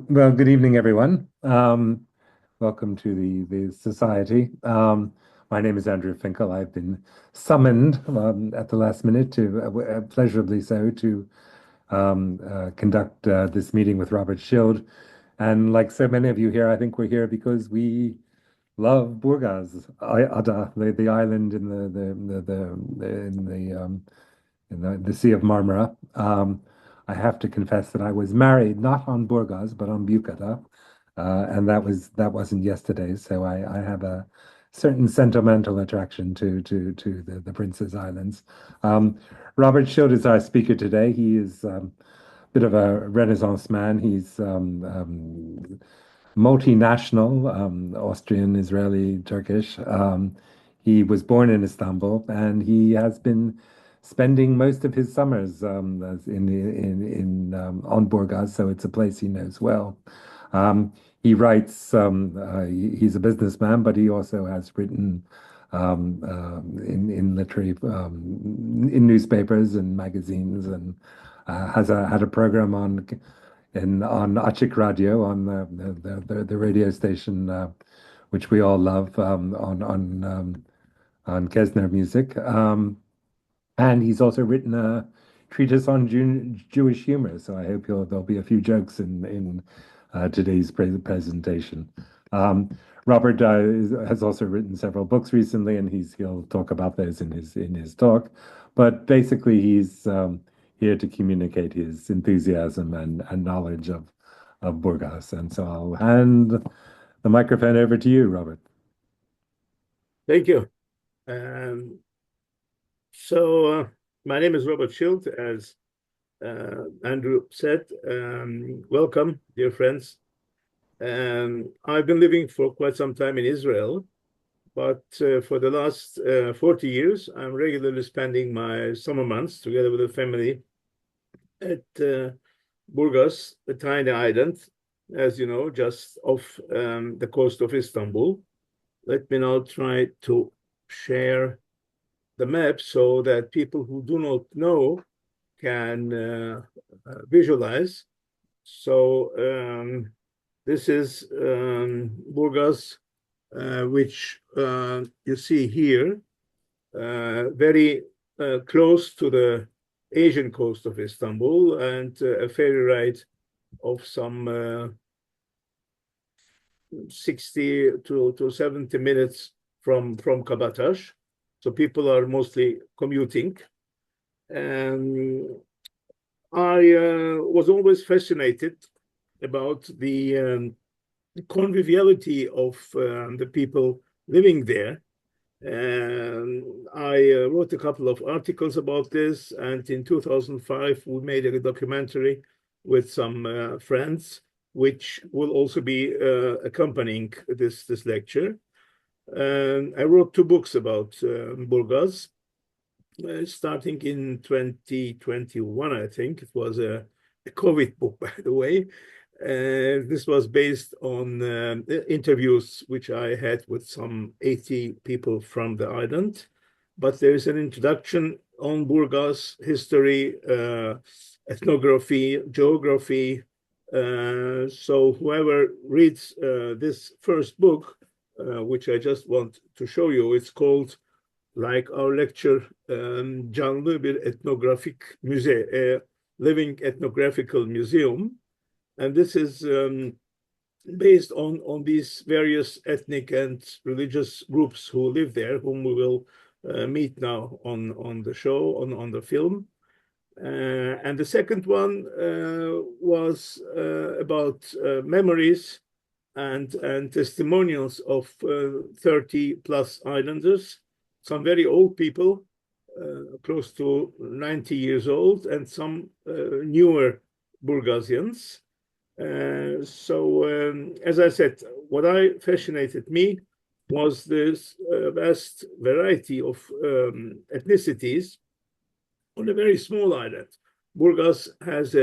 Well, good evening, everyone. Welcome to the society. My name is Andrew Finkel. I've been summoned at the last minute to, pleasurably so, to conduct this meeting with Robert Schild. And like so many of you here, I think we're here because we love Burgazada, the island in the Sea of Marmara. I have to confess that I was married not on Burgaz but on Bukata, and that wasn't yesterday. So I have a certain sentimental attraction to the Prince's Islands. Um, Robert Schild is our speaker today. He is a bit of a Renaissance man. He's multinational, Austrian, Israeli, Turkish. He was born in Istanbul, and he has been spending most of his summers in on Burgaz, so it's a place he knows well. He writes. He's a businessman, but he also has written in literary in newspapers and magazines, and has had a program on Açık Radio, on the radio station which we all love, on Kesner music. And he's also written a treatise on Jewish humor. So I hope there'll be a few jokes in today's presentation. Robert has also written several books recently, and he'll talk about those in his talk. But basically, he's here to communicate his enthusiasm and knowledge of Burgas. And so I'll hand the microphone over to you, Robert. Thank you. Um, my name is Robert Schild, as Andrew said. Welcome, dear friends. I've been living for quite some time in Israel, but for the last 40 years, I'm regularly spending my summer months together with the family at Burgas, a tiny island, as you know, just off the coast of Istanbul. Let me now try to share the map so that people who do not know can visualize. So this is Burgas, which you see here, very close to the Asian coast of Istanbul, and a ferry ride of some 60 to 70 minutes from Kabataş. So people are mostly commuting. And I was always fascinated about the conviviality of the people living there. And I wrote a couple of articles about this. And in 2005, we made a documentary with some friends, which will also be accompanying this lecture. I wrote two books about Burgaz, starting in 2021, I think. It was a COVID book, by the way. This was based on interviews which I had with some 80 people from the island. But there is an introduction on Burgaz history, ethnography, geography. So whoever reads this first book, which I just want to show you, it's called, like our lecture, Canlı bir etnografik müze, a living ethnographical museum. And this is based on these various ethnic and religious groups who live there, whom we will meet now on the show, on the film. And the second one was about memories and testimonials of 30 plus islanders, some very old people, close to 90 years old, and some newer Burgazians. As I said, what fascinated me was this vast variety of ethnicities on a very small island. Burgas has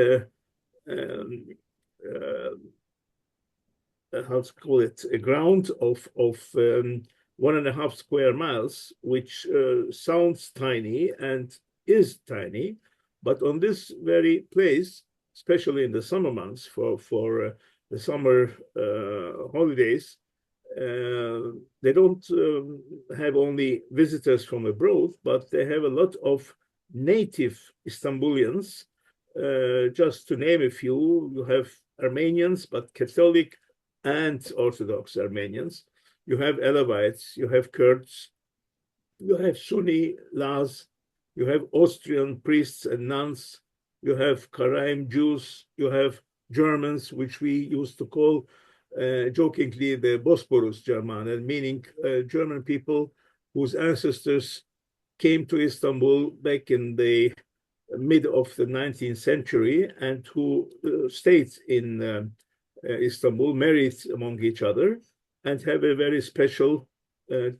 how to call it, a ground of 1.5 square miles, which sounds tiny and is tiny, but on this very place, especially in the summer months, for the summer holidays, they don't have only visitors from abroad, but they have a lot of native Istanbulians. Just to name a few, you have Armenians, but Catholic and Orthodox Armenians. You have Alawites, you have Kurds, you have Sunni Laz, you have Austrian priests and nuns, you have Karaim Jews, you have Germans, which we used to call jokingly the Bosporus Germanen, meaning German people whose ancestors came to Istanbul back in the mid of the 19th century and who stayed in Istanbul, married among each other, and have a very special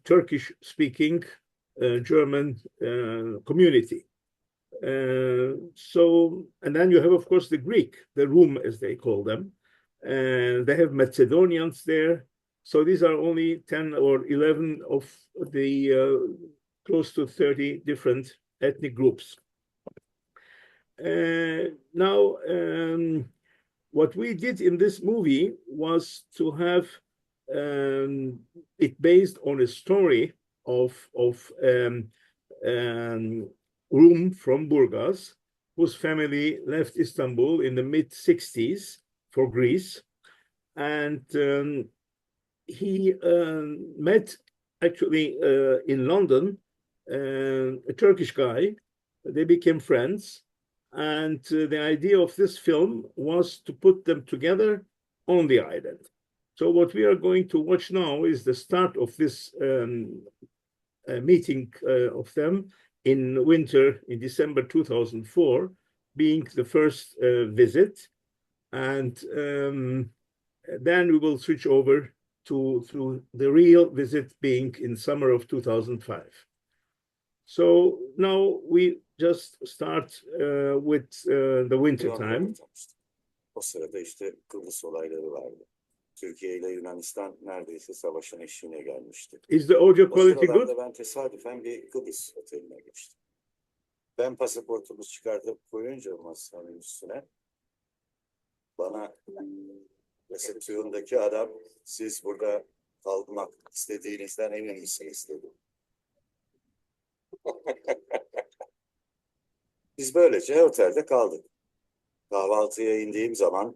Turkish-speaking German community. And then you have, of course, the Greek, the Rum, as they call them. And they have Macedonians there. So these are only 10 or 11 of the close to 30 different ethnic groups. Now, what we did in this movie was to have it based on a story of Rum from Burgaz, whose family left Istanbul in the mid-60s for Greece. And he met actually in London a Turkish guy. They became friends. And the idea of this film was to put them together on the island. So what we are going to watch now is the start of this meeting of them in winter, in December 2004, being the first visit. And then we will switch over to the real visit being in summer of 2005. So now we just start with the winter time. O sırada işte Kıbrıs olayları vardı. Türkiye ile Yunanistan neredeyse savaşın eşiğine gelmişti. Is the audio O quality good? sıralarda ben tesadüfen bir Kıbrıs oteline geçtim. Ben pasaportumu çıkartıp koyunca masanın üstüne bana resepsiyondaki adam siz burada kalmak istediğinizden emin misiniz dedi. Biz böylece otelde kaldık. Kahvaltıya indiğim zaman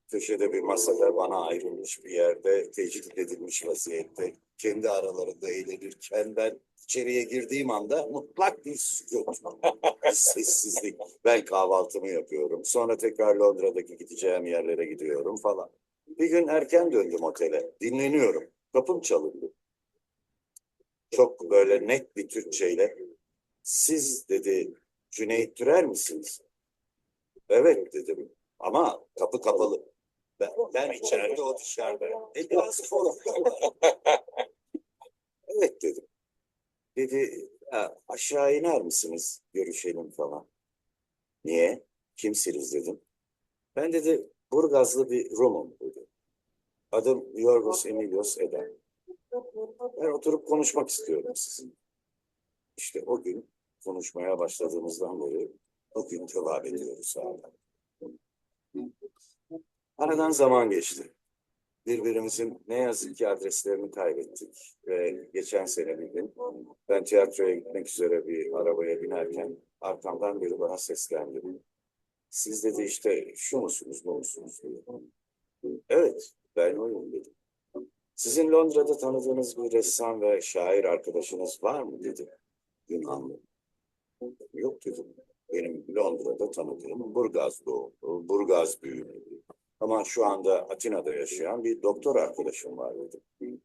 köşede bir masada bana ayrılmış bir yerde tecrit edilmiş vaziyette kendi aralarında eğlenirken ben içeriye girdiğim anda mutlak bir sükût, sessizlik. Ben kahvaltımı yapıyorum. Sonra tekrar Londra'daki gideceğim yerlere gidiyorum falan. Bir gün erken döndüm otele. Dinleniyorum. Kapım çalındı. Çok böyle net bir Türkçeyle siz dedi Cüneyt Türer misiniz? Evet dedim. Ama kapı kapalı. Ben içeride, o dışarıda. Biraz evet dedim. Dedi aşağı iner misiniz? Görüşelim falan. Niye? Kimsiniz dedim. Ben dedi Burgazlı bir Rum'um dedi. Adım Yorgos Emilios Eden. Ben oturup konuşmak istiyorum sizinle. İşte o gün konuşmaya başladığımızdan beri o gün devam ediyoruz hala. Aradan zaman geçti. Birbirimizin ne yazık ki adreslerini kaybettik. Ve geçen sene bir gün ben tiyatroya gitmek üzere bir arabaya binerken arkamdan biri bana seslendi. Siz dedi işte şu musunuz bu musunuz dedi. Evet ben oyum dedim. Sizin Londra'da tanıdığınız bir ressam ve şair arkadaşınız var mı dedi. Yunanlı. Yok dedim. Benim Londra'da tanıdığım Burgaz doğumlu, Burgaz büyümlü. Ama şu anda Atina'da yaşayan bir doktor arkadaşım var dedim.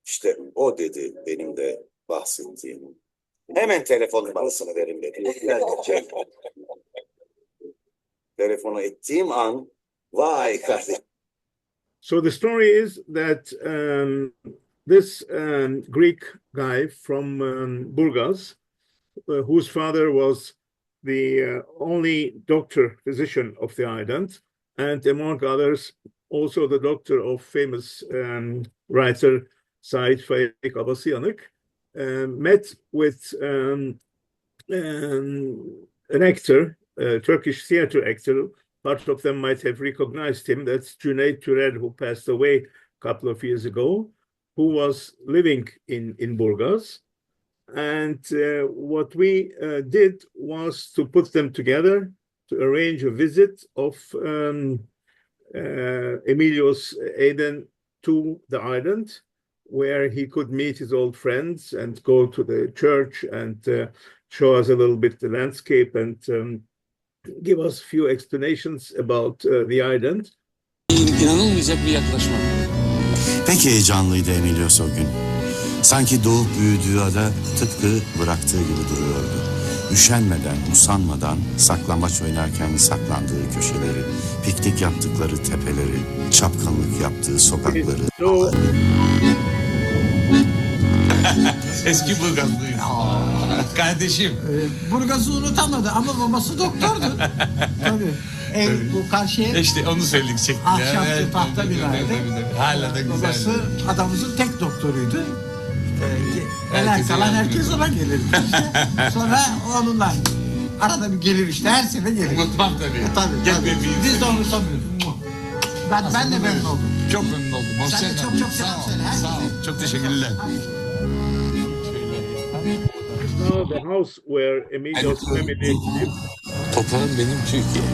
İşte o dedi benim de bahsettiğim. Hemen telefon numarasını verin dedi. Telefonu ettiğim an vay kardeşim. So the story is that this Greek guy from Burgaz, whose father was the only doctor, physician of the island, and among others, also the doctor of famous writer Said Faik Abasıyanık, met with an actor, a Turkish theater actor part of them might have recognized him. That's Cüneyt Türer, who passed away a couple of years ago, who was living in Burgaz. And what we did was to put them together to arrange a visit of Emilios Aydın to the island, where he could meet his old friends and go to the church and show us a little bit the landscape and give us a few explanations about the island. İnanılmayacak bir yaklaşma. Pek heyecanlıydı Emilios o gün. Sanki doğup büyüdüğü ada tıpkı bıraktığı gibi duruyordu. Üşenmeden, usanmadan saklambaç oynarken saklandığı köşeleri, piknik yaptıkları tepeleri, çapkınlık yaptığı sokakları. Eski Burgazlıyım. Kardeşim. Burgaz'ı unutamadı ama babası doktordu. Tabii. Bu karşıya İşte onu söyleyecektim. ahşaplı tahta binaydı. Hala da güzel. Babası adamımızın tek doktoruydu. Neler kalan herkes ona gelirdi işte. Sonra onunla arada bir gelir işte, her sene gelir. Unutmam tabii. Tabii. Biz de onu sanıyoruz. Ben de memnun oldum. Çok memnun oldum. Sen de çok selam söyle. Sağ ol. Çok teşekkürler. Now the house where Emilios family lived. Toprağım benim Türkiye.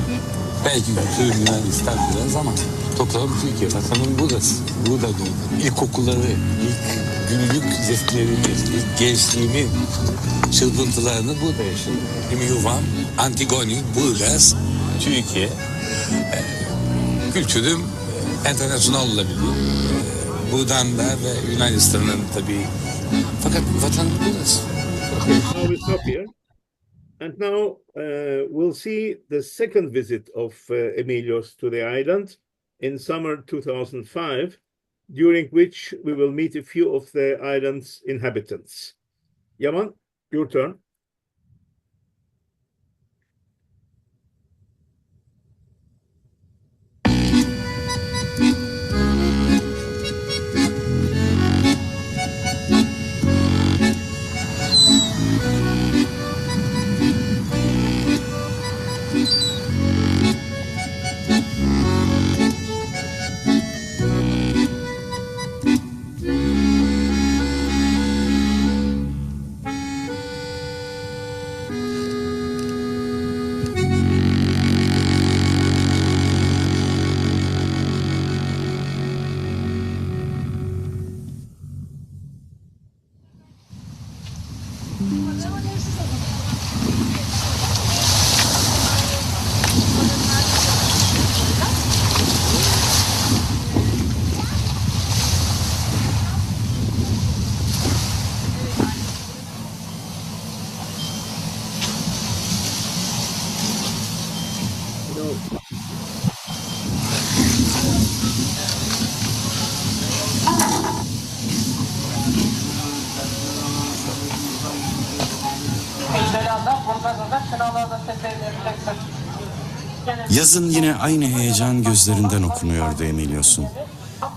Belki kültürüm Yunanistan biraz ama toprağım Türkiye. Vatanım burası. Burada doğdum. İlkokulları, ilk günlük zevklerimi, ilk gençliğimin çırpıntılarını burada yaşadım. Benim yuvam Antigoni, Burgaz, Türkiye. Kültürüm internasyonel olabilir. Buradan da ve Yunanistan'ın tabii. Fakat vatanım burası. Okay, now we stop here. And now we'll see the second visit of Emilios to the island in summer 2005, during which we will meet a few of the island's inhabitants. Yaman, your turn. Yazın yine aynı heyecan gözlerinden okunuyordu Emilios'un.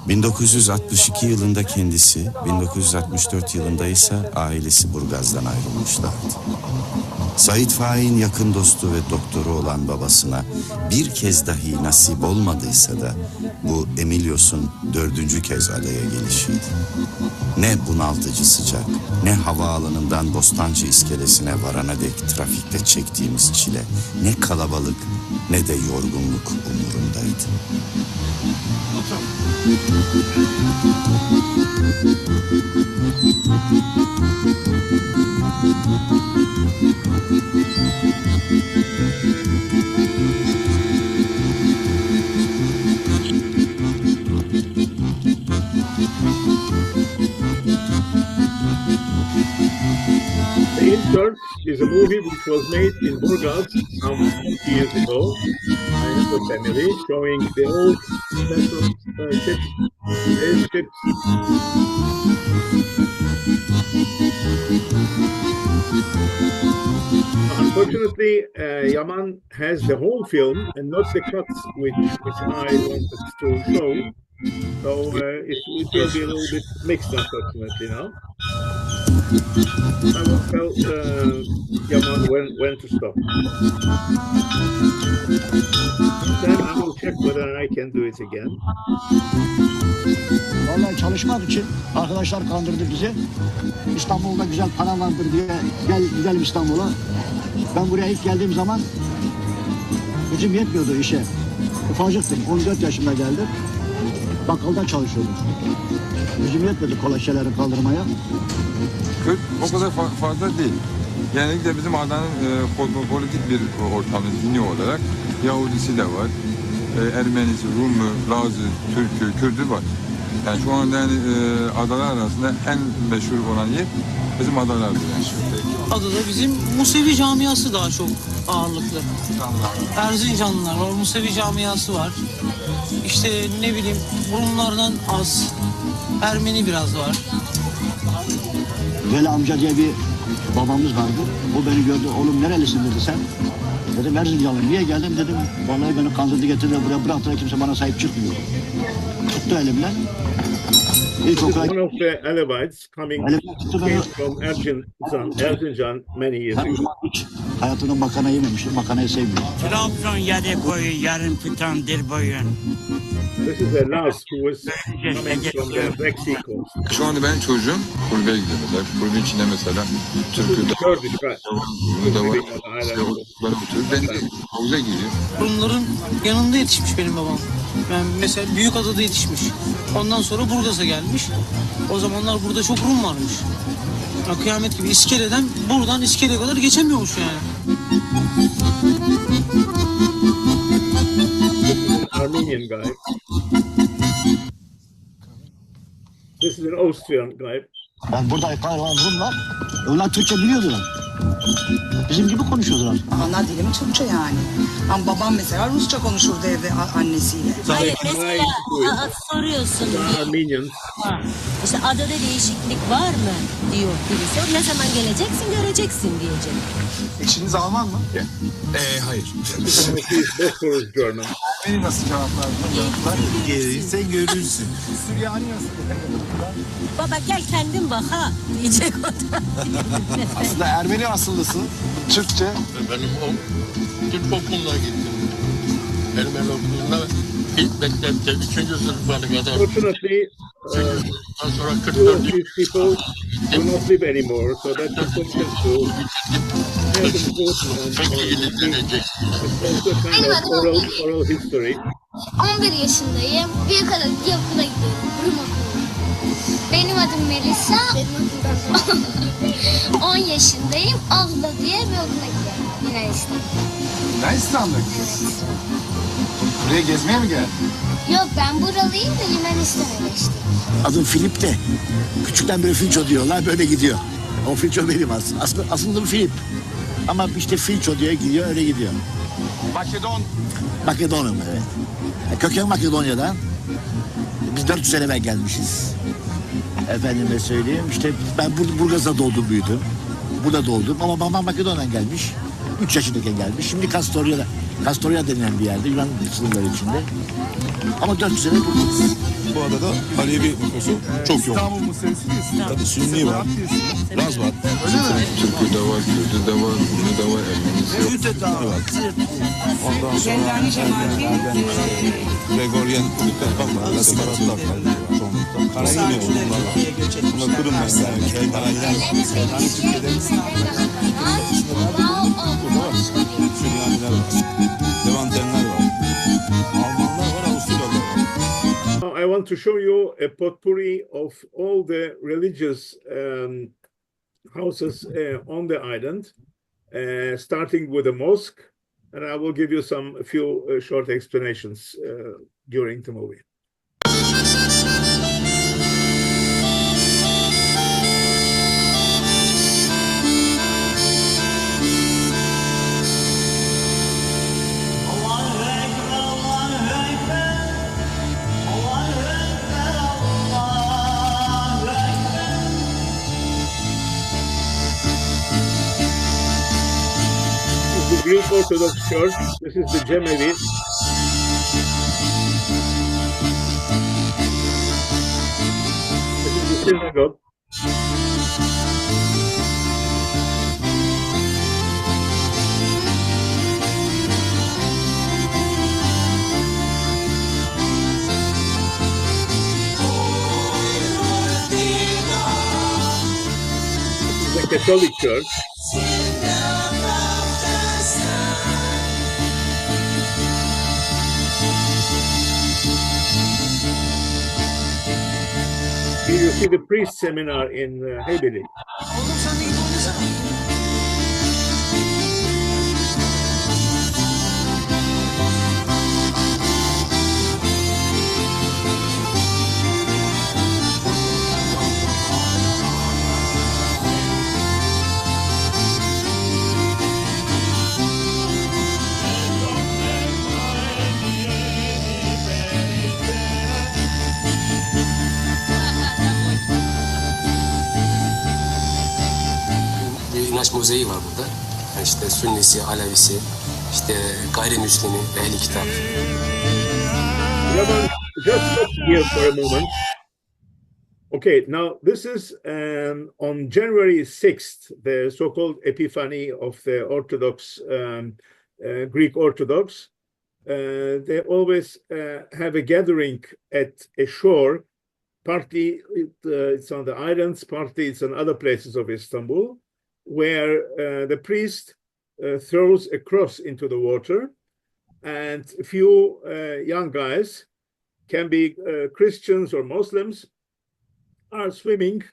1962 yılında kendisi, 1964 yılında ise ailesi Burgaz'dan ayrılmışlardı. Said Faik'in yakın dostu ve doktoru olan babasına bir kez dahi nasip olmadıysa da bu Emilios'un 4. kez adaya gelişiydi. Ne bunaltıcı sıcak, ne havaalanından Bostancı iskelesine varana dek trafikte çektiğimiz çile, ne kalabalık, ne de yorgunluk umurundaydı. The Intern is a movie which was made in Burgaz some 20 years ago by a family, showing the old vessels, ships, airships. Unfortunately, Yaman has the whole film and not the cuts which I wanted to show. So it will be a little bit mixed, unfortunately, now. I will tell Yaman when to stop. Then I will check whether I can do it again. Vallahi çalışmak için arkadaşlar kandırdı bizi. İstanbul'da güzel para vardır diye gel gidelim İstanbul'a. Ben buraya ilk geldiğim zaman gücüm yetmiyordu işe. Ufacıktım. 14 yaşımda geldim. Bakkalda çalışıyordum. Gücüm yetmedi kolay şeyleri kaldırmaya. O kadar fazla değil. Genellikle bizim Adana'nın kozmopolitik bir ortamı dini olarak Yahudisi de var. Ermenisi, Rumu, Lazı, Türk'ü, Kürdü var. Yani şu anda yani adalar arasında en meşhur olan yer bizim adalardır yani. Adada bizim Musevi camiası daha çok ağırlıklı. Erzincanlılar var, Musevi camiası var. İşte ne bileyim Rumlardan az, Ermeni biraz var. Veli amca diye bir babamız vardı. O beni gördü. Oğlum nerelisin dedi sen. Dedim Erzincanlıyım. Niye geldin dedim. Vallahi beni kandırdı getirdi buraya bıraktı. Kimse bana sahip çıkmıyor. Tuttu elimden. One of the Alevites came from Erzincan many years ago. Hayatında makarna yememiştim. Makarnayı sevmiyorum. Trabzon yarı boyu, yarım tutan dir boyun. This is the last who was coming from the Black Sea coast. Şu anda ben çocuğum kulübeye gidiyor mesela. Kulübün içinde mesela Türk'ü de var. Ben de havuza giriyor. Rumların yanında yetişmiş benim babam. Yani mesela Büyükada'da yetişmiş. Ondan sonra Burgaz'a gelmiş. O zamanlar burada çok Rum varmış. Ya kıyamet gibi İskele'den buradan İskele'ye kadar geçemiyormuş yani. Armenian guy. This is an Austrian guy. Ben burada kahraman Rumlar. Onlar Türkçe biliyordular. Bizim gibi konuşuyordular. Ana dilim Türkçe yani. Ama babam mesela Rusça konuşurdu evde annesiyle. Hayır mesela soruyorsun. Armenians. İşte adada değişiklik var mı diyor birisi. Ne zaman geleceksin göreceksin diyecek. Eşiniz Alman mı? Hayır. Bosphorus German. Beni nasıl cevaplar? Gelirse görürsün. Süryani nasıl? Baba gel kendin bak ha diyecek o da. Aslında Ermeni asıllısın. Türkçe. Benim o Türk okuluna gittim. Ermeni okuluna ilk mektepte 3. sınıfa kadar. Fortunately, Sonra two 44 of these people do not live anymore, so that people can do. Peki İngilizce. It's also kind of oral history. 11 yaşındayım. Büyükada'da okula gidiyorum. Rum okuluna. Benim adım Melisa. Benim adım 10 yaşındayım. Avda diye bir okula gidiyorum. Yunanistan'da. Yunanistan'da. Buraya gezmeye mi geldin? Yok ben buralıyım da Yunanistan'a geçtim. Adım Filip de. Küçükten beri Filço diyorlar. Böyle gidiyor. O Filço benim aslında. Aslında adım Filip. Ama işte Filço diye gidiyor. Öyle gidiyor. Makedonum evet. Köken Makedonya'dan. Biz 400 sene evvel gelmişiz. Efendime söyleyeyim işte ben Burgaz'da doğdum büyüdüm. Burada doğdum ama babam Makedonya'dan gelmiş. 3 yaşındayken gelmiş. Şimdi Kastoria denilen bir yerde Yunan sınırları içinde. Ama 400 sene buradayız. Bu adada Alevi nüfusu çok yoğun. İstanbul Musevisi değil. Tabii Sünni var, Laz var. Türk'ü de var, Kürdü de var, Rum'u da var, Ermenisi yok. Ondan sonra Gregorian Lütfen var, separatlar var. Çoğunlukla. Karayini bunlar var. Bunlar Kırım mesela, Karayiner var. Süryaniler var, Levantenler var, Almanlar var, Avusturyalılar var. I want to show you a potpourri of all the religious houses on the island, starting with a mosque, and I will give you a few short explanations during the movie. Greek Orthodox Church. This is the Cemevi. This is the synagogue. Catholic Church. Here you see the priest seminar in Heybeli. İnanç mozaik var burada. Yani işte Sünnisi, Alevisi, işte gayrimüslimi, ehli kitap. Just stop here for a moment. Okay, now this is on January 6th, the so-called Epiphany of the Orthodox, Greek Orthodox. They always have a gathering at a shore. Partly it's on the islands, partly it's on other places of Istanbul, where the priest throws a cross into the water, and a few young guys, can be Christians or Muslims, are swimming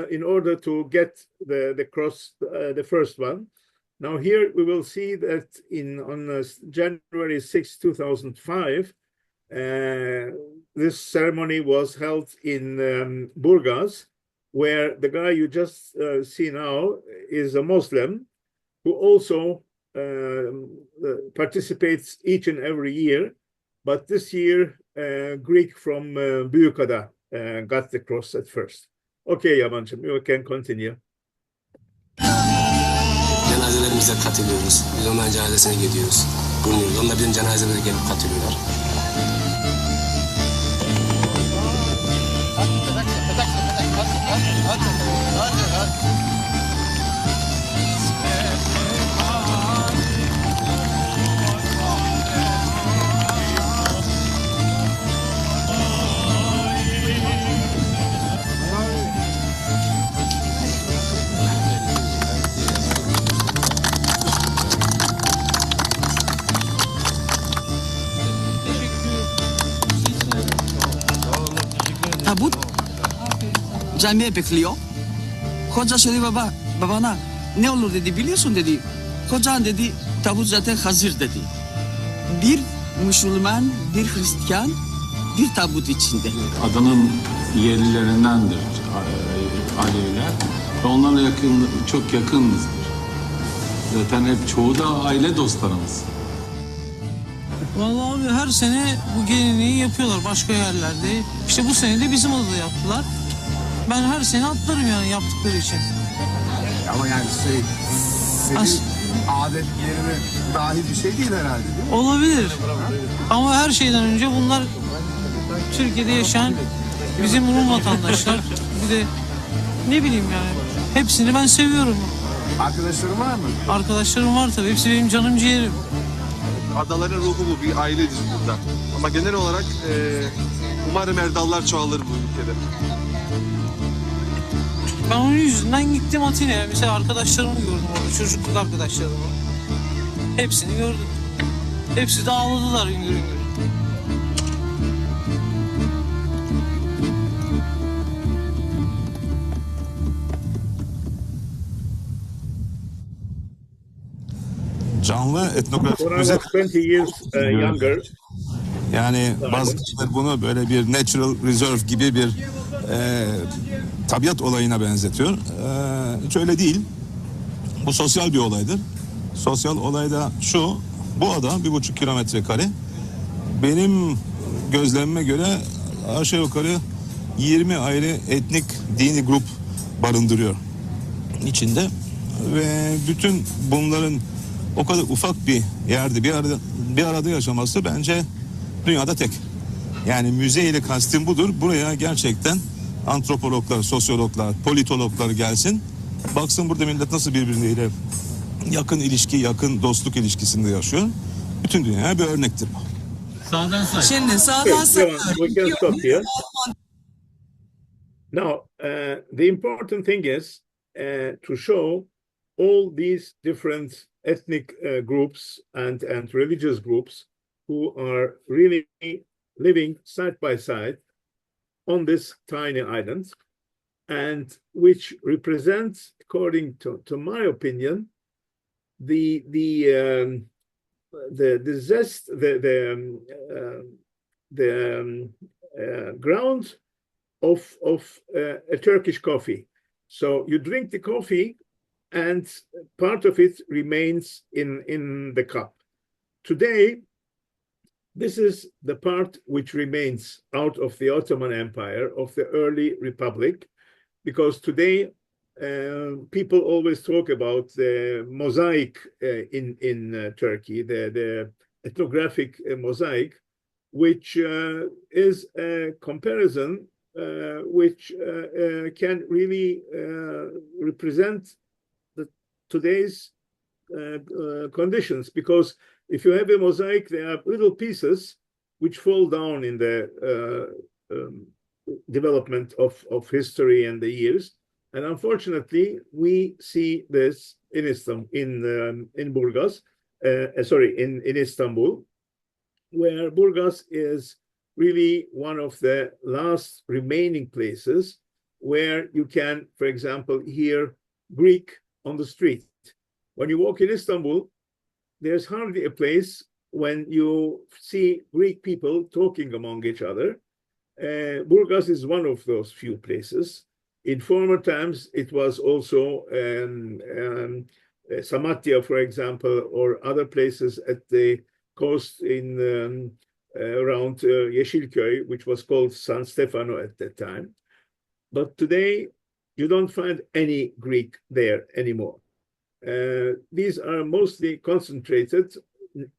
in order to get the cross, the first one. Now here we will see that on January 6, 2005, this ceremony was held in Burgaz, where the guy you just see now is a Muslim who also participates each and every year. But this year, Greek from Burgazada got the cross at first. Okay, Yabancım, you can continue. Cenazelerimize katılıyoruz. Biz onların cenazesine gidiyoruz. Bulunuyoruz. Onlar bizim cenazemize gelip katılıyorlar. Tabut camiye bekliyor. Hoca söylüyor babana ne olur dedi biliyorsun dedi. Hocan dedi tabut zaten hazır dedi. Bir Müslüman, bir Hristiyan, bir tabut içinde. Adanın yerlilerindendir Aleviler. Ve onlarla çok yakınızdır. Zaten hep çoğu da aile dostlarımız. Vallahi abi her sene bu geleneği yapıyorlar başka yerlerde. İşte bu sene de bizim adada yaptılar. Ben her sene atlarım yani yaptıkları için. Ama yani senin adetlerine dahil bir şey değil herhalde değil mi? Olabilir. Ama her şeyden önce bunlar Türkiye'de yaşayan bizim Rum vatandaşlar. Bir de ne bileyim yani hepsini ben seviyorum. Arkadaşların var mı? Arkadaşlarım var tabii. Hepsi benim canım ciğerim. Adaların ruhu bu, bir ailedir burada. Ama genel olarak umarım erdallar çoğalır bu ülkede. Ben onun yüzünden gittim Atina'ya. Mesela arkadaşlarımı gördüm orada, çocukluk arkadaşlarımı. Hepsini gördüm. Hepsi de ağladılar üngür üngür. Canlı etnografik müze. Yani bazı kişiler bunu böyle bir natural reserve gibi bir tabiat olayına benzetiyor. Hiç öyle değil. Bu sosyal bir olaydır. Sosyal olayda şu, bu ada 1,5 kilometre kare. Benim gözlemime göre aşağı yukarı 20 ayrı etnik dini grup barındırıyor içinde. Ve bütün bunların o kadar ufak bir yerde bir arada yaşaması bence dünyada tek. Yani müze ile kastım budur. Buraya gerçekten antropologlar, sosyologlar, politologlar gelsin. Baksın burada millet nasıl birbirleriyle yakın ilişki, yakın dostluk ilişkisinde yaşıyor. Bütün dünyaya bir örnektir bu. Sağdan say. Şimdi sağdan say. We can stop here. Now, the important thing is to show all these different ethnic groups and religious groups who are really living side by side on this tiny island, and which represents, according to my opinion, the zest, the ground of a Turkish coffee. So you drink the coffee, and part of it remains in the cup. Today, this is the part which remains out of the Ottoman Empire, of the early republic, because today people always talk about the mosaic in Turkey, the ethnographic mosaic, which is a comparison which can really represent today's conditions, because if you have a mosaic, there are little pieces which fall down in the development of history and the years. And unfortunately, we see this in Burgas, in Istanbul, where Burgas is really one of the last remaining places where you can, for example, hear Greek on the street. When you walk in Istanbul, there's hardly a place when you see Greek people talking among each other. Burgas is one of those few places. In former times, it was also Samatya, for example, or other places at the coast in around Yeşilköy, which was called San Stefano at that time. But today, you don't find any Greek there anymore. These are mostly concentrated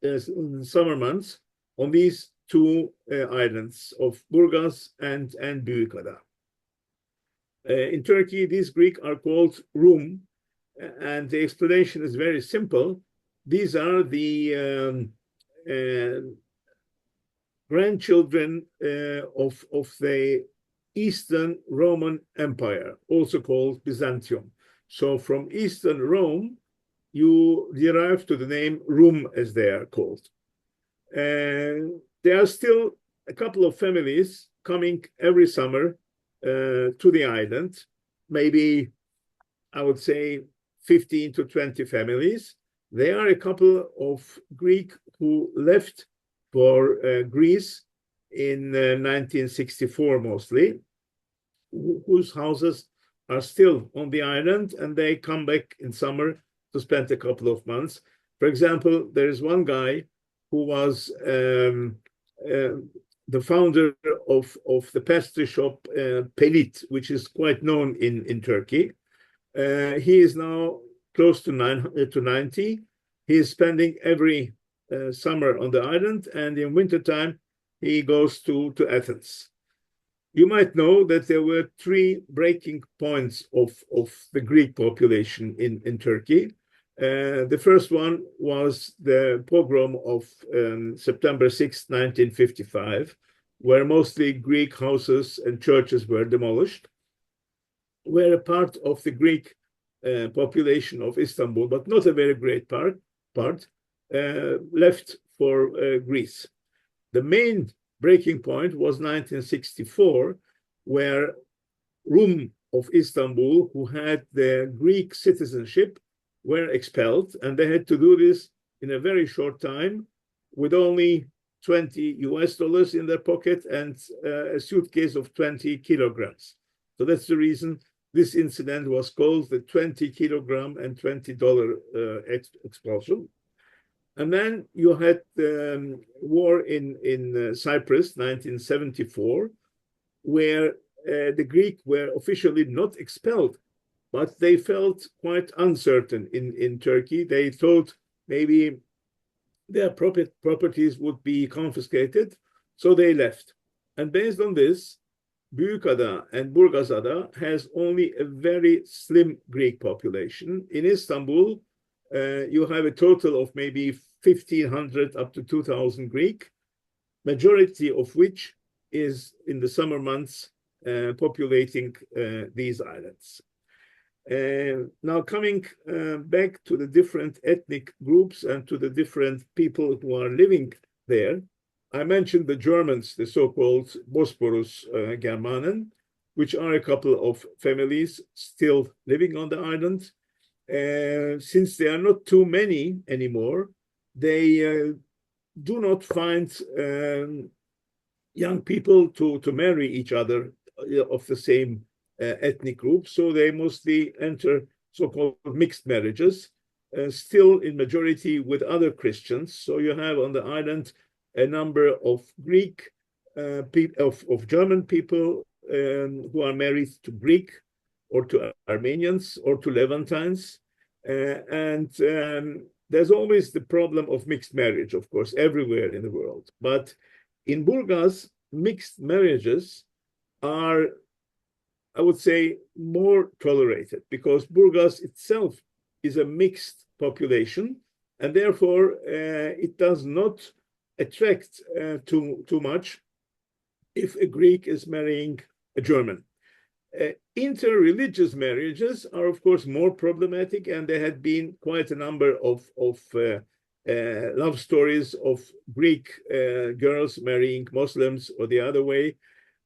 in summer months on these two islands of Burgas and Büyükada. In Turkey, these Greek are called Rum, and the explanation is very simple. These are the grandchildren of the Eastern Roman Empire, also called Byzantium. So from Eastern Rome, you derive to the name Rum, as they are called. There are still a couple of families coming every summer to the island, maybe I would say 15 to 20 families. There are a couple of Greek who left for Greece in 1964 mostly, whose houses are still on the island, and they come back in summer to spend a couple of months. For example, there is one guy who was the founder of the pastry shop Pelit, which is quite known in Turkey. He is now close to 90. He is spending every summer on the island, and in wintertime, he goes to Athens. You might know that there were three breaking points of the Greek population in Turkey. The first one was the pogrom of September 6, 1955, where mostly Greek houses and churches were demolished, where a part of the Greek population of Istanbul, but not a very great part, left for Greece. The main breaking point was 1964, where Rum of Istanbul, who had the Greek citizenship, were expelled, and they had to do this in a very short time with only $20 in their pocket and a suitcase of 20 kilograms. So that's the reason this incident was called the 20 kilogram and $20 expulsion. And then you had the war in Cyprus, 1974, where the Greek were officially not expelled, but they felt quite uncertain in Turkey. They thought maybe their properties would be confiscated, so they left. And based on this, Büyükada and Burgazada has only a very slim Greek population. In Istanbul, you have a total of maybe 1,500 up to 2,000 Greek, majority of which is in the summer months populating these islands. Now coming back to the different ethnic groups and to the different people who are living there, I mentioned the Germans, the so-called Bosporus Germanen, which are a couple of families still living on the island. Since they are not too many anymore, they do not find young people to marry each other of the same ethnic group. So they mostly enter so-called mixed marriages, still in majority with other Christians. So you have on the island a number of Greek of German people who are married to Greek or to Armenians or to Levantines. There's always the problem of mixed marriage, of course, everywhere in the world. But in Burgaz, mixed marriages are, I would say, more tolerated because Burgaz itself is a mixed population, and therefore it does not attract too much if a Greek is marrying a German. Interreligious marriages are, of course, more problematic, and there had been quite a number of love stories of Greek girls marrying Muslims or the other way.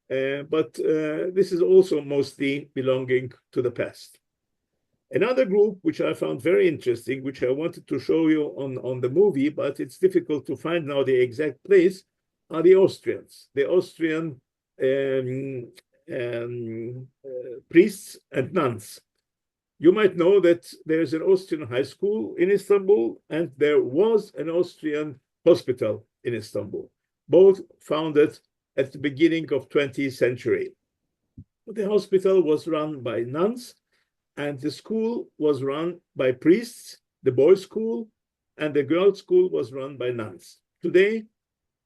But this is also mostly belonging to the past. Another group which I found very interesting, which I wanted to show you on the movie, but it's difficult to find now the exact place, are the Austrians. The Austrian priests and nuns. You might know that there's an Austrian high school in Istanbul, and there was an Austrian hospital in Istanbul, both founded at the beginning of 20th century. The hospital was run by nuns, and the school was run by priests. The boys' school and the girls' school was run by nuns. Today,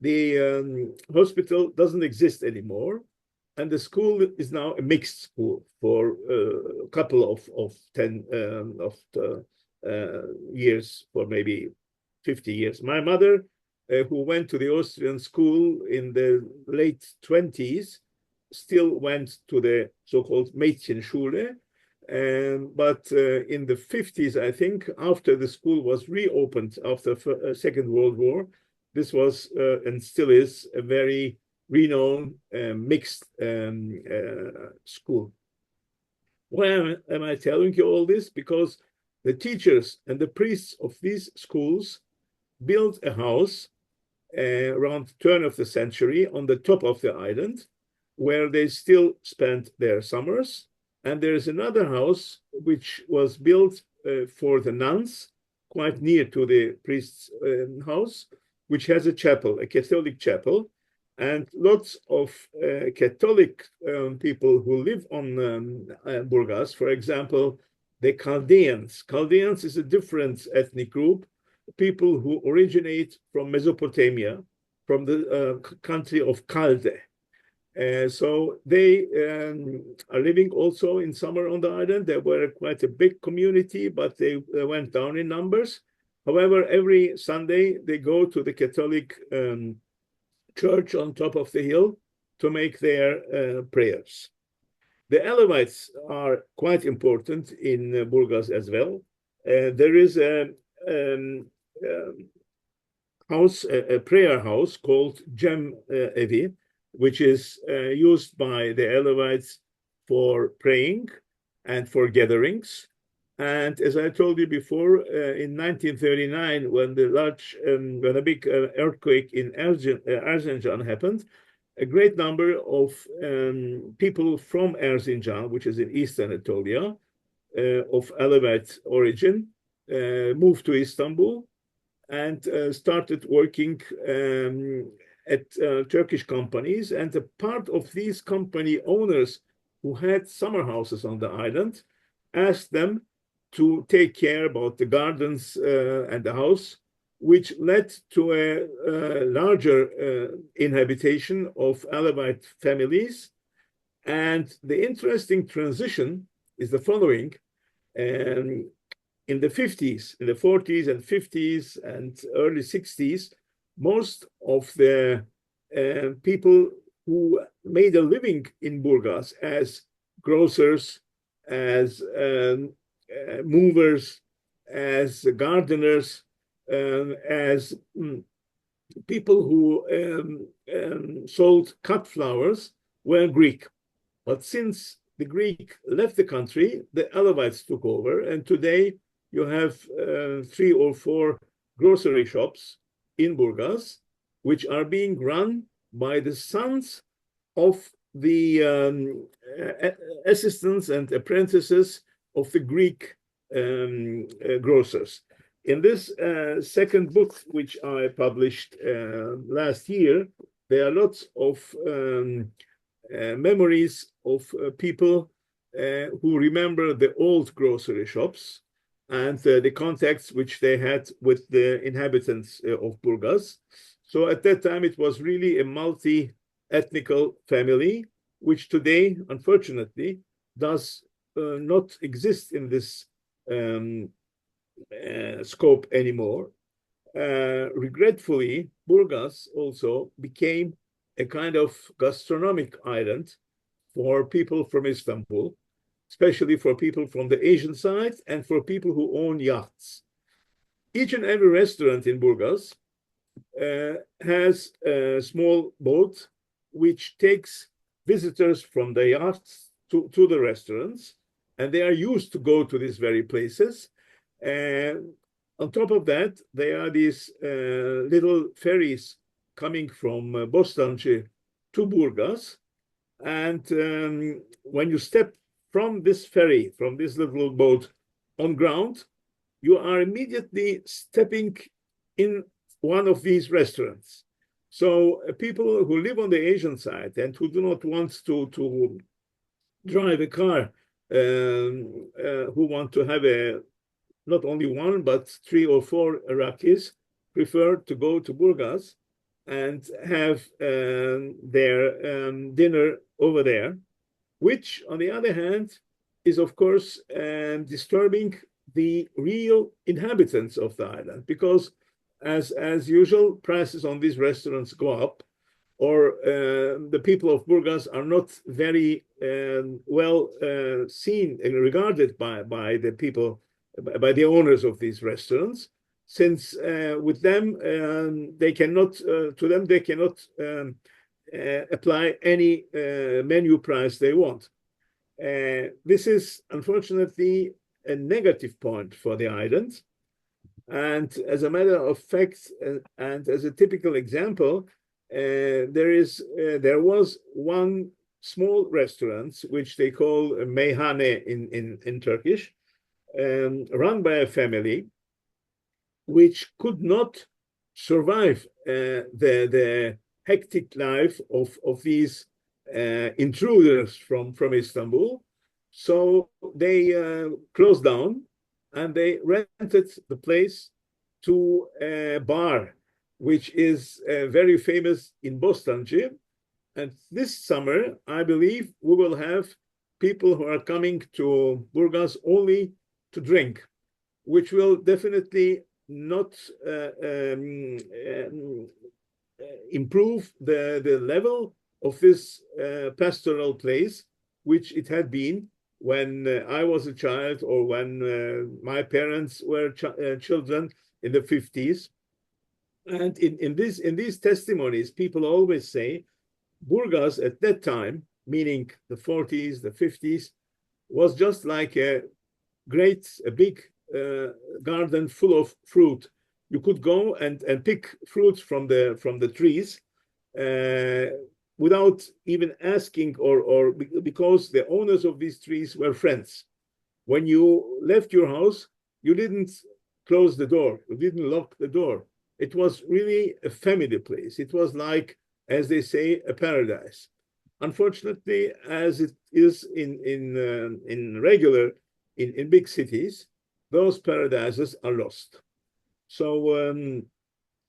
the hospital doesn't exist anymore, and the school is now a mixed school for a couple of years, for maybe 50 years. My mother, who went to the Austrian school in the late 20s, still went to the so-called Mädchenschule. But in the 50s, I think, after the school was reopened after Second World War, this was and still is a very renowned mixed school. Why am I telling you all this? Because the teachers and the priests of these schools built a house around the turn of the century on the top of the island, where they still spent their summers. And there is another house which was built for the nuns, quite near to the priest's house, which has a chapel, a Catholic chapel. And lots of Catholic people who live on Burgaz, for example, the Chaldeans. Chaldeans is a different ethnic group, people who originate from Mesopotamia, from the country of Calde. So they are living also in summer on the island. They were quite a big community, but they went down in numbers. However, every Sunday they go to the Catholic church on top of the hill to make their prayers. The Alevites are quite important in Burgaz as well. There is a house, a prayer house called Cem Evi, which is used by the Alevites for praying and for gatherings. And as I told you before, in 1939, when when a big earthquake in Erzincan happened, a great number of people from Erzincan, which is in East Anatolia, of Alevite origin, moved to Istanbul and started working at Turkish companies. And a part of these company owners who had summer houses on the island asked them to take care about the gardens and the house, which led to a larger inhabitation of Alevite families. And the interesting transition is the following. In the 50s, in the 40s and 50s and early 60s, most of the people who made a living in Burgaz as grocers as movers, as gardeners, as people who sold cut flowers were Greek. But since the Greek left the country, the Alawites took over, and today you have 3 or 4 grocery shops in Burgaz, which are being run by the sons of the assistants and apprentices of the Greek grocers. In this second book, which I published last year, there are lots of memories of people who remember the old grocery shops and the contacts which they had with the inhabitants of Burgaz. So at that time, it was really a multi-ethnical family, which today, unfortunately, does not exist in this scope anymore. Regretfully, Burgaz also became a kind of gastronomic island for people from Istanbul, especially for people from the Asian side and for people who own yachts. Each and every restaurant in Burgaz has a small boat which takes visitors from the yachts to the restaurants, and they are used to go to these very places. On top of that, there are these little ferries coming from Bostancı to Burgaz. And when you step from this ferry, from this little boat on ground, you are immediately stepping in one of these restaurants. So people who live on the Asian side and who do not want to drive a car, who want to have not only one, but 3 or 4 Iraqis, prefer to go to Burgaz and have their dinner over there, which, on the other hand, is, of course, disturbing the real inhabitants of the island, because as usual, prices on these restaurants go up, or the people of Burgaz are not very well seen and regarded by the people, by the owners of these restaurants, since with them they cannot apply any menu price they want. This is unfortunately a negative point for the island. And as a matter of fact, and as a typical example, there was one small restaurant which they call meyhane in Turkish, run by a family, which could not survive the hectic life of these intruders from Istanbul. So they closed down and they rented the place to a bar, which is very famous in Bostancı. And this summer, I believe we will have people who are coming to Burgaz only to drink, which will definitely not improve the level of this pastoral place, which it had been when I was a child, or when my parents were children in the 50s. And in these testimonies, people always say Burgaz at that time, meaning the 40s, the 50s, was just like a big garden full of fruit. You could go and pick fruits from the trees without even asking, or because the owners of these trees were friends. When you left your house, you didn't close the door, you didn't lock the door. It was really a family place. It was like, as they say, a paradise. Unfortunately, as it is in big cities, those paradises are lost. So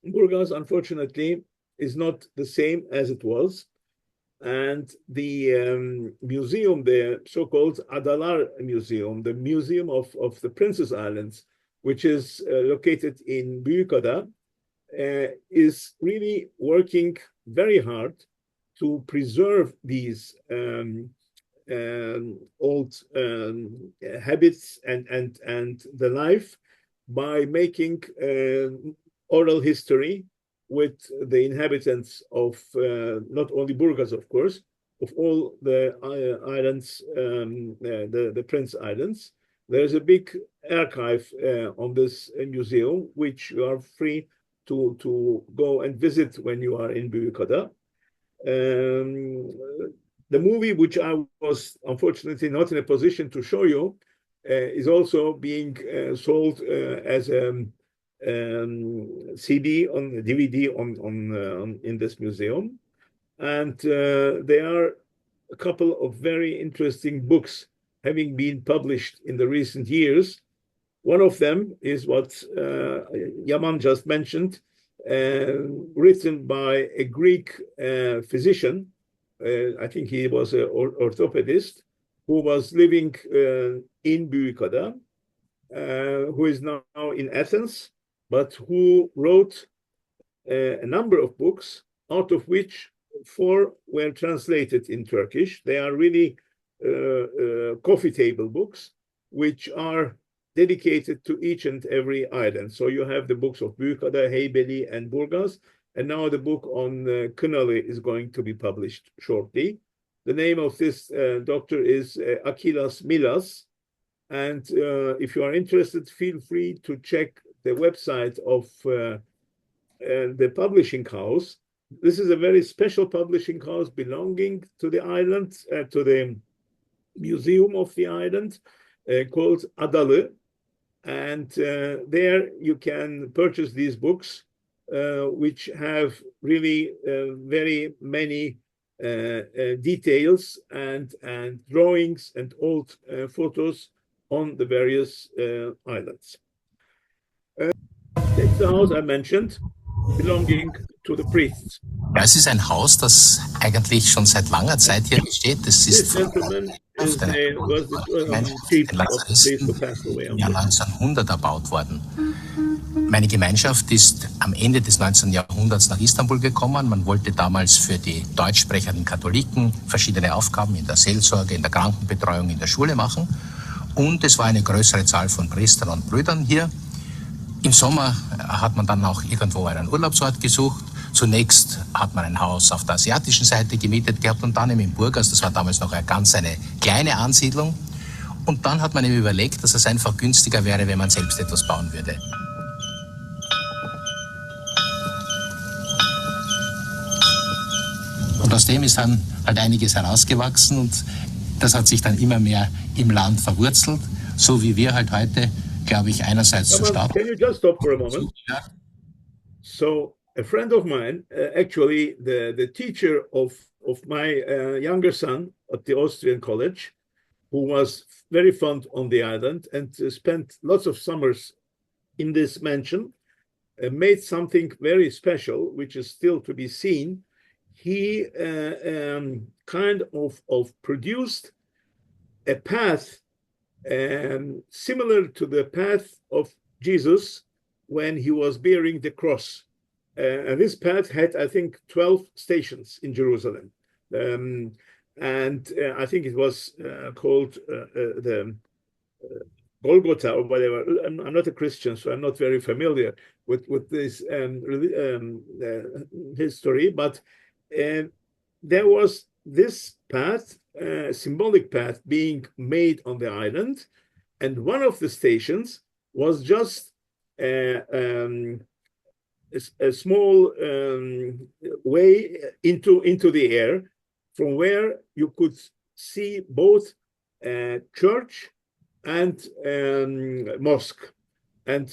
Burgaz, unfortunately, is not the same as it was. And the museum, the so-called Adalar Museum, the Museum of the Princess Islands, which is located in Büyükada, is really working very hard to preserve these old habits and the life by making oral history with the inhabitants of not only Burgas, of course, of all the islands, the Prince Islands. There's a big archive on this museum, which you are free to go and visit when you are in Burgazada. The movie, which I was unfortunately not in a position to show you, is also being sold as a CD on DVD on in this museum, and there are a couple of very interesting books having been published in the recent years. One of them is what Yaman just mentioned, written by a Greek physician. I think he was an orthopedist who was living in Burgazada, who is now in Athens, but who wrote a number of books, out of which 4 were translated in Turkish. They are really coffee table books, which are dedicated to each and every island. So you have the books of Burgazada, Heybeli, and Burgas, and now the book on Kınalı is going to be published shortly. The name of this doctor is Akilas Milas, and if you are interested, feel free to check the website of the publishing house. This is a very special publishing house belonging to the island, to the museum of the island, called Adalı. And there you can purchase these books, which have really very many details and drawings and old photos on the various islands. That's the house I mentioned, belonging to the priests. Ja, es ist ein Haus, das eigentlich schon seit langer Zeit hier besteht. Das ist von den Lazaristen im Jahr 1900 erbaut worden. Meine Gemeinschaft ist am Ende des 19. Jahrhunderts nach Istanbul gekommen. Man wollte damals für die deutsch sprechenden Katholiken verschiedene Aufgaben in der Seelsorge, in der Krankenbetreuung, in der Schule machen. Und es war eine größere Zahl von Priestern und Brüdern hier. Im Sommer hat man dann auch irgendwo einen Urlaubsort gesucht. Zunächst hat man ein Haus auf der asiatischen Seite gemietet gehabt und dann in Burgas, das war damals noch eine kleine Ansiedlung. Und dann hat man eben überlegt, dass es einfach günstiger wäre, wenn man selbst etwas bauen würde. Und aus dem ist dann halt einiges herausgewachsen und das hat sich dann immer mehr im Land verwurzelt, so wie wir halt heute, glaube ich, einerseits zu starten. Can you just stop for a moment? So, a friend of mine, actually the teacher of my younger son at the Austrian college, who was very fond on the island and spent lots of summers in this mansion, made something very special, which is still to be seen. He kind of produced a path similar to the path of Jesus when he was bearing the cross. And this path had, I think, 12 stations in Jerusalem. And I think it was called the Golgotha or whatever. I'm not a Christian, so I'm not very familiar with this history. But there was this path, symbolic path, being made on the island. And one of the stations was just a small way into the air, from where you could see both church and mosque. And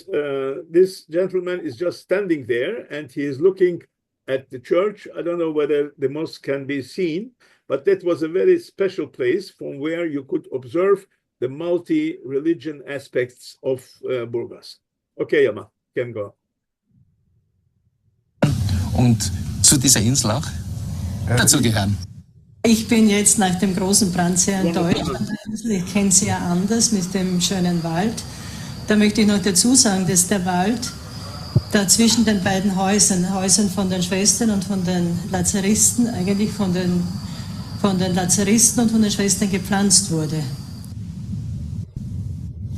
this gentleman is just standing there, and he is looking at the church. I don't know whether the mosque can be seen, but that was a very special place from where you could observe the multi-religion aspects of Burgas. Okay, Yama, can go. Und zu dieser Insel auch dazugehören. Ich bin jetzt nach dem großen Brand sehr enttäuscht. Ich kenne sie ja anders mit dem schönen Wald. Da möchte ich noch dazu sagen, dass der Wald da zwischen den beiden Häusern von den Schwestern und von den Lazaristen, eigentlich von von den Lazaristen und von den Schwestern gepflanzt wurde.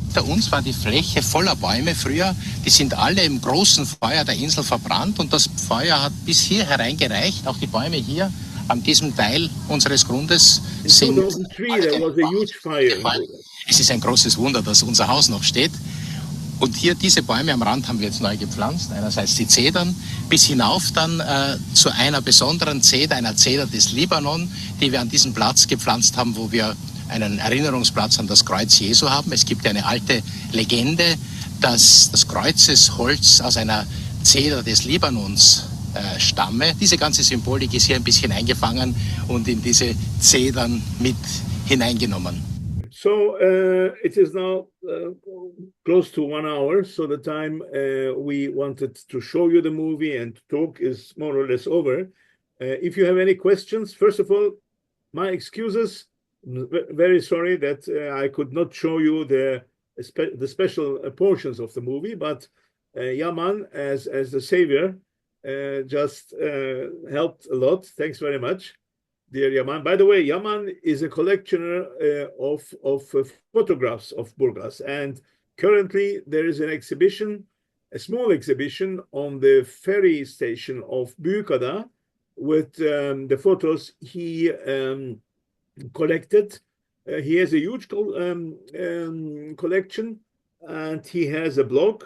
Hinter uns war die Fläche voller Bäume früher. Die sind alle im großen Feuer der Insel verbrannt und das Feuer hat bis hier hereingereicht. Auch die Bäume hier an diesem Teil unseres Grundes sind. Es ist ein großes Wunder, dass unser Haus noch steht. Und hier diese Bäume am Rand haben wir jetzt neu gepflanzt. Einerseits die Zedern, bis hinauf dann zu einer besonderen Zeder, einer Zeder des Libanon, die wir an diesem Platz gepflanzt haben, wo wir einen Erinnerungsplatz an das Kreuz Jesu haben. Es gibt eine alte Legende, dass das Kreuzesholz aus einer Zeder des Libanons stamme. Diese ganze Symbolik ist hier ein bisschen eingefangen und in diese Zedern mit hineingenommen. So it is now close to 1 hour. So the time we wanted to show you the movie and talk is more or less over. If you have any questions, first of all, my excuses. Very sorry that I could not show you the special portions of the movie, but Yaman, as the savior, just helped a lot. Thanks very much, dear Yaman. By the way, Yaman is a collectioner of photographs of Burgas, and currently there is an exhibition, a small exhibition on the ferry station of Burgazada with the photos he collected. He has a huge collection, and he has a blog.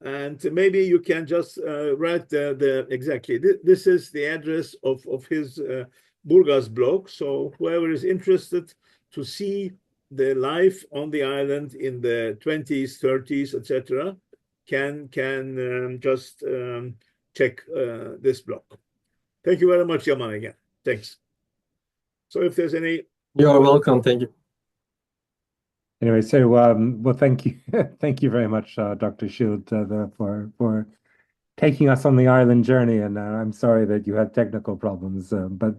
And maybe you can just write exactly. This is the address of his Burgas blog. So whoever is interested to see the life on the island in the 20s, 30s, etc., can just check this blog. Thank you very much, Yaman, again. Thanks. So if there's any... You're welcome. Thank you. Anyway, so well, thank you, thank you very much, Dr. Schild, for taking us on the island journey. And I'm sorry that you had technical problems, but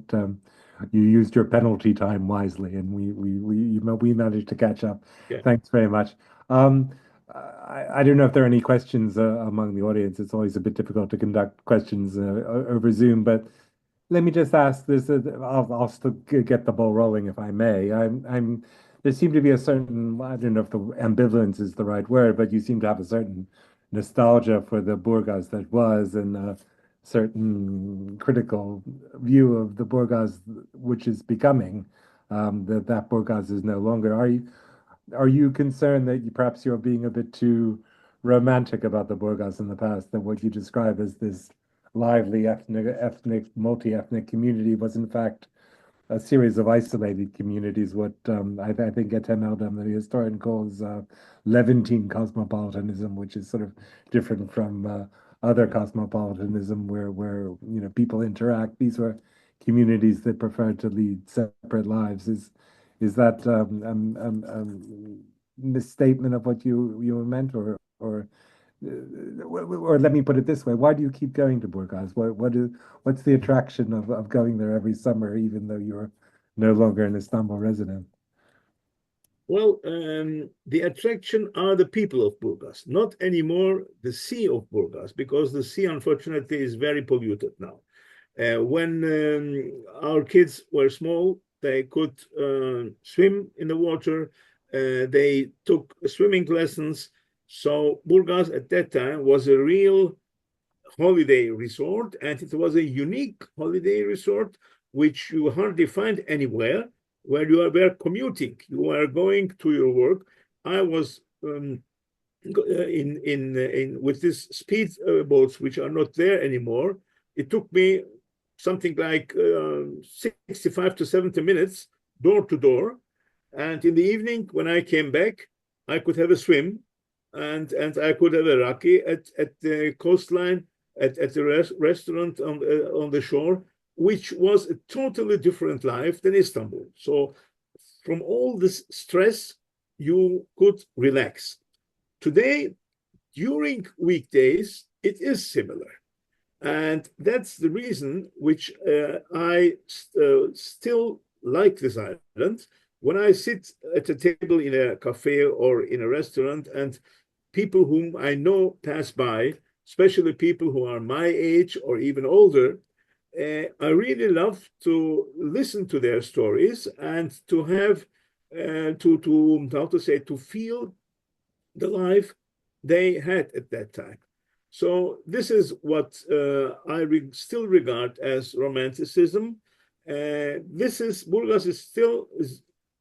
you used your penalty time wisely, and we managed to catch up. Yeah. Thanks very much. I don't know if there are any questions among the audience. It's always a bit difficult to conduct questions over Zoom, but let me just ask this. I'll still get the ball rolling if I may. There seemed to be a certain, I don't know if the ambivalence is the right word, but you seem to have a certain nostalgia for the Burgas that was, and a certain critical view of the Burgas which is becoming. That Burgas is no longer. Are you concerned that perhaps you're being a bit too romantic about the Burgas in the past, that what you describe as this lively ethnic, multi-ethnic community was in fact a series of isolated communities, what I think Ethem Eldam, the historian, calls Levantine cosmopolitanism, which is sort of different from other cosmopolitanism where people interact. These were communities that preferred to lead separate lives. Is that misstatement of what you meant, or let me put it this way: why do you keep going to Burgas? What's the attraction of going there every summer, even though you're no longer an Istanbul resident? Well, the attraction are the people of Burgas, not anymore the sea of Burgas, because the sea, unfortunately, is very polluted now. When our kids were small, they could swim in the water. They took swimming lessons. So Burgas at that time was a real holiday resort, and it was a unique holiday resort which you hardly find anywhere, where you were commuting. You are going to your work. I was with these speed boats, which are not there anymore. It took me something like 65 to 70 minutes door to door, and in the evening when I came back, I could have a swim. And I could have a raki at the coastline, at the restaurant on the shore, which was a totally different life than Istanbul. So from all this stress, you could relax. Today, during weekdays, it is similar. And that's the reason which I still like this island. When I sit at a table in a cafe or in a restaurant, and people whom I know pass by, especially people who are my age or even older, I really love to listen to their stories and to have to how to say, to feel the life they had at that time. So this is what I still regard as romanticism. Burgas is still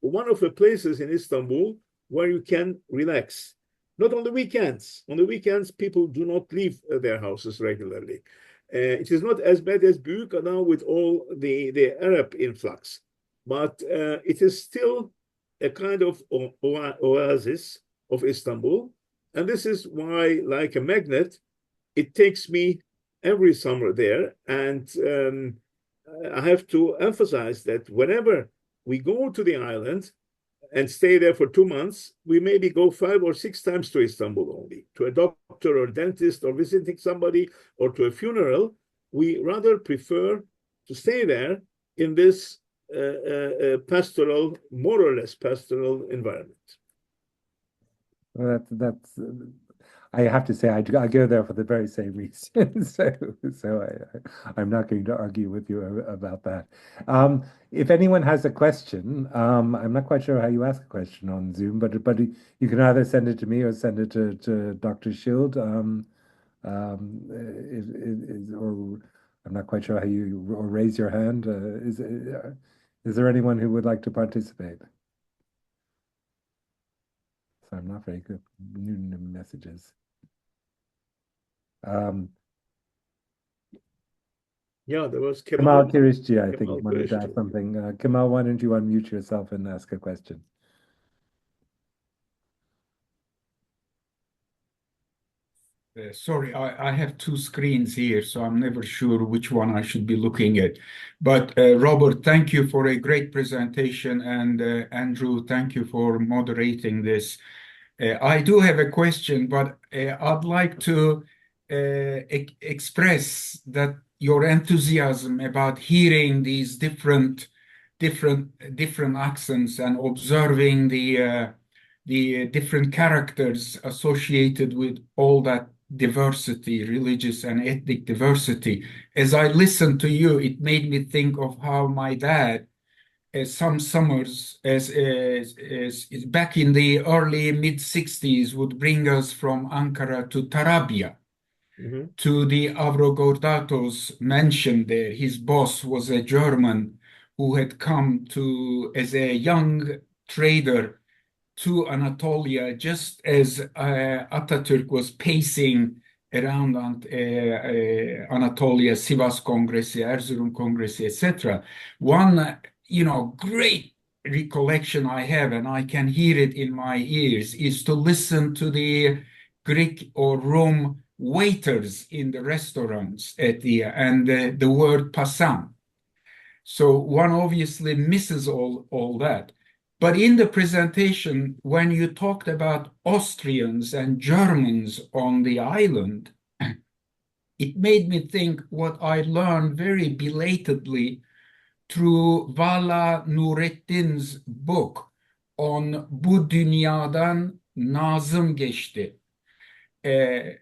one of the places in Istanbul where you can relax. Not on the weekends. On the weekends, people do not leave their houses regularly. It is not as bad as Büyükada with all the Arab influx, but it is still a kind of oasis of Istanbul. And this is why, like a magnet, it takes me every summer there. And I have to emphasize that whenever we go to the island and stay there for 2 months, we maybe go 5 or 6 times to Istanbul only, to a doctor or dentist or visiting somebody or to a funeral. We rather prefer to stay there in this pastoral, more or less pastoral environment. Well, that's I have to say I go there for the very same reason. I'm not going to argue with you about that. If anyone has a question, I'm not quite sure how you ask a question on Zoom, but you can either send it to me or send it to Dr. Schild. Or I'm not quite sure how you or raise your hand. Is there anyone who would like to participate? So I'm not very good with new messages. Yeah, there was Kemal Kirishji, I think, wanted to ask something. Kemal, why don't you unmute yourself and ask a question? Sorry, I have 2 screens here, so I'm never sure which one I should be looking at. But Robert, thank you for a great presentation, and Andrew, thank you for moderating this. I do have a question, but I'd like to express that your enthusiasm about hearing these different accents and observing the different characters associated with all that diversity, religious and ethnic diversity. As I listened to you, it made me think of how my dad, some summers, as back in the early mid-60s, would bring us from Ankara to Tarabya, to the Avrogordatos mentioned there. His boss was a German who had come as a young trader to Anatolia, just as Atatürk was pacing around Anatolia, Sivas Kongresi, Erzurum Kongresi, etc. One, great recollection I have, and I can hear it in my ears, is to listen to the Greek or Rome waiters in the restaurants and the word passant. So one obviously misses all that. But in the presentation, when you talked about Austrians and Germans on the island, it made me think what I learned very belatedly through Vala Nurettin's book on Bu Dünyadan Nazım Geçti. I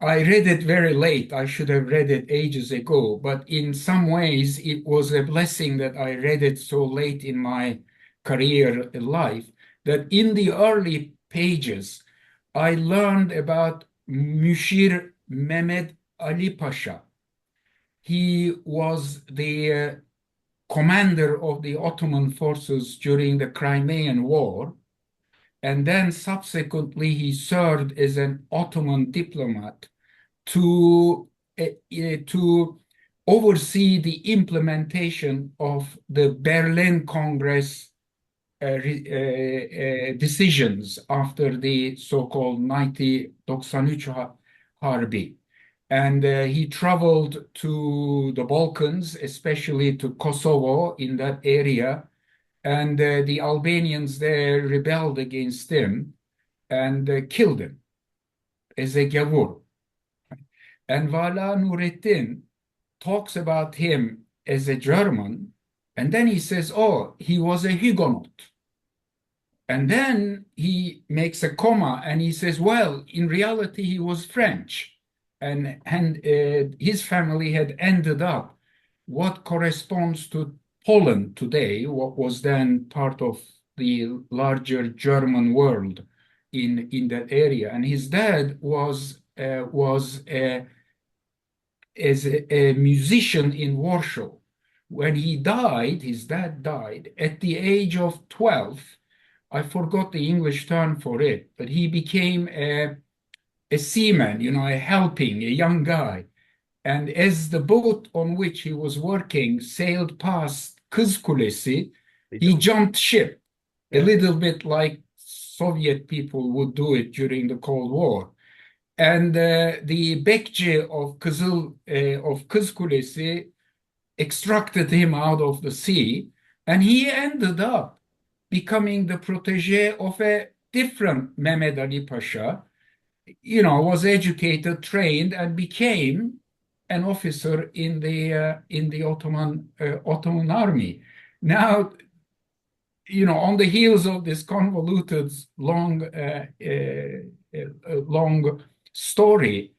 read it very late. I should have read it ages ago, but in some ways it was a blessing that I read it so late in my career life, that in the early pages, I learned about Müşir Mehmet Ali Pasha. He was the commander of the Ottoman forces during the Crimean War, and then subsequently he served as an Ottoman diplomat to oversee the implementation of the Berlin Congress decisions after the so-called 90-93 Harbi. And he traveled to the Balkans, especially to Kosovo in that area, and the Albanians there rebelled against him and killed him as a gavur. And Vala Nurettin talks about him as a German, and then he says, oh, he was a Huguenot. And then he makes a comma and he says, well, in reality, he was French. And his family had ended up what corresponds to Poland today, what was then part of the larger German world in that area. And his dad was as a musician in Warsaw. When he died, his dad died at the age of 12. I forgot the English term for it, but he became a seaman, a helping, a young guy. And as the boat on which he was working sailed past Kız Kulesi, he jumped ship, a little bit like Soviet people would do it during the Cold War. And the bekçi of Kız Kulesi extracted him out of the sea, and he ended up becoming the protege of a different Mehmed Ali Pasha, was educated, trained, and became an officer in the Ottoman army. Now, on the heels of this convoluted, long story,